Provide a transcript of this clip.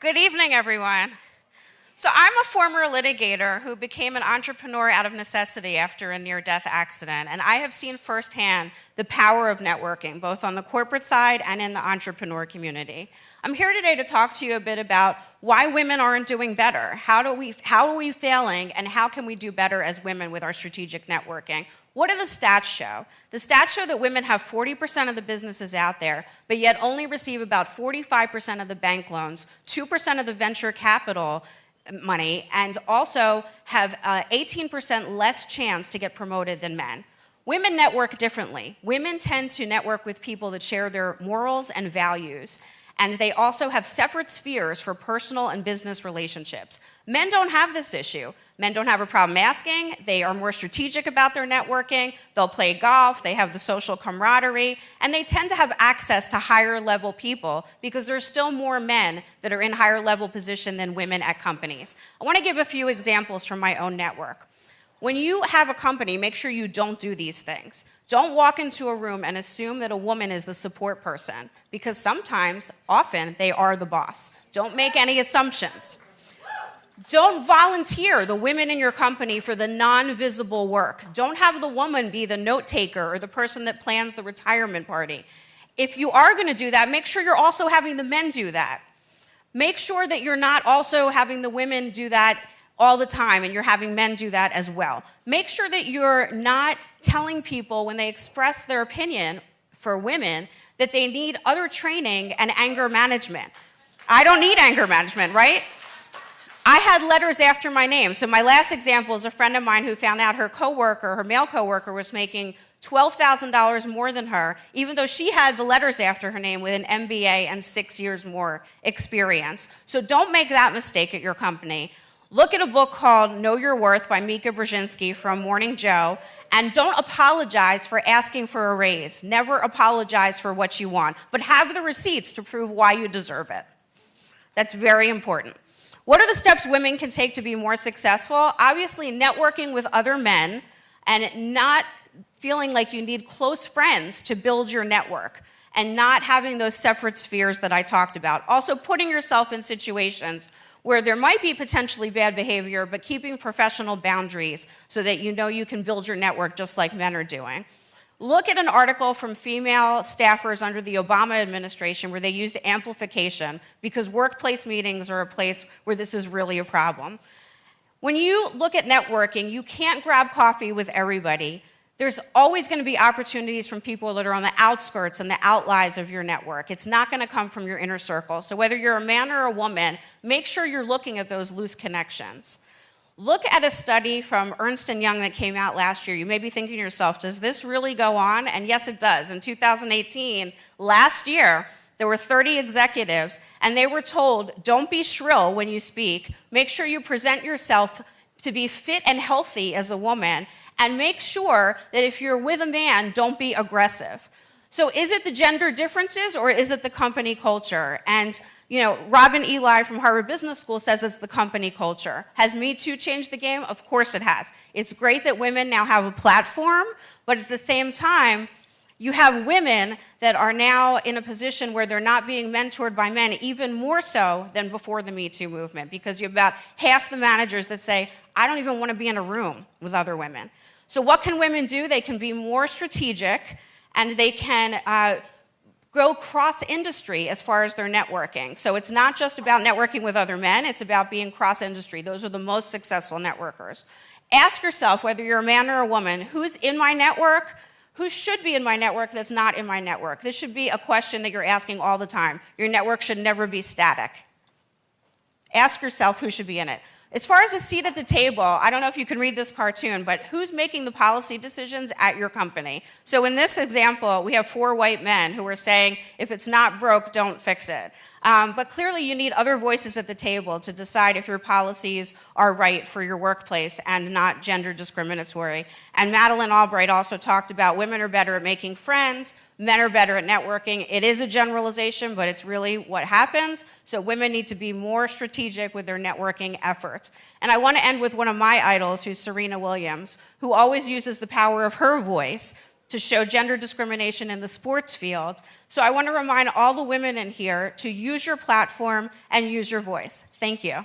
Good evening, everyone. So I'm a former litigator who became an entrepreneur out of necessity after a near-death accident, and I have seen firsthand the power of networking, both on the corporate side and in the entrepreneur community. I'm here today to talk to you a bit about why women aren't doing better. How are we failing, and how can we do better as women with our strategic networking? What do the stats show? The stats show that women have 40% of the businesses out there, but yet only receive about 45% of the bank loans, 2% of the venture capital money, and also have 18% less chance to get promoted than men. Women network differently. Women tend to network with people that share their morals and values, and they also have separate spheres for personal and business relationships. Men don't have this issue. Men don't have a problem asking. They are more strategic about their networking. They'll play golf. They have the social camaraderie. And they tend to have access to higher level people because there's still more men that are in higher level position than women at companies. I want to give a few examples from my own network. When you have a company, make sure you don't do these things. Don't walk into a room and assume that a woman is the support person, because sometimes, often, they are the boss. Don't make any assumptions. Don't volunteer the women in your company for the non-visible work. Don't have the woman be the note taker or the person that plans the retirement party. If you are going to do that, make sure you're also having the men do that. Make sure that you're not also having the women do that all the time and you're having men do that as well. Make sure that you're not telling people when they express their opinion for women that they need other training and anger management. I don't need anger management, right? I had letters after my name. So my last example is a friend of mine who found out her male coworker, was making $12,000 more than her, even though she had the letters after her name with an MBA and 6 years more experience. So don't make that mistake at your company. Look at a book called Know Your Worth by Mika Brzezinski from Morning Joe, and don't apologize for asking for a raise. Never apologize for what you want, but have the receipts to prove why you deserve it. That's very important. What are the steps women can take to be more successful? Obviously, networking with other men and not feeling like you need close friends to build your network and not having those separate spheres that I talked about. Also, putting yourself in situations where there might be potentially bad behavior, but keeping professional boundaries so that you know you can build your network just like men are doing. Look at an article from female staffers under the Obama administration where they used amplification because workplace meetings are a place where this is really a problem. When you look at networking, you can't grab coffee with everybody. There's always going to be opportunities from people that are on the outskirts and the outliers of your network. It's not going to come from your inner circle. So whether you're a man or a woman, make sure you're looking at those loose connections. Look at a study from Ernst & Young that came out last year. You may be thinking to yourself, does this really go on? And yes, it does. In 2018, last year, there were 30 executives, and they were told, don't be shrill when you speak. Make sure you present yourself to be fit and healthy as a woman, and make sure that if you're with a man, don't be aggressive. So is it the gender differences, or is it the company culture? And Robin Ely from Harvard Business School says it's the company culture. Has Me Too changed the game? Of course it has. It's great that women now have a platform, but at the same time, you have women that are now in a position where they're not being mentored by men, even more so than before the Me Too movement, because you have about half the managers that say, I don't even want to be in a room with other women. So what can women do? They can be more strategic, and they can go cross-industry as far as their networking. So it's not just about networking with other men, it's about being cross-industry. Those are the most successful networkers. Ask yourself, whether you're a man or a woman, who's in my network? Who should be in my network that's not in my network? This should be a question that you're asking all the time. Your network should never be static. Ask yourself who should be in it. As far as a seat at the table, I don't know if you can read this cartoon, but who's making the policy decisions at your company? So in this example, we have 4 white men who are saying, if it's not broke, don't fix it. But clearly you need other voices at the table to decide if your policies are right for your workplace and not gender discriminatory. And Madeleine Albright also talked about women are better at making friends, men are better at networking. It is a generalization, but it's really what happens. So women need to be more strategic with their networking efforts. And I want to end with one of my idols, who's Serena Williams, who always uses the power of her voice to show gender discrimination in the sports field. So I want to remind all the women in here to use your platform and use your voice. Thank you.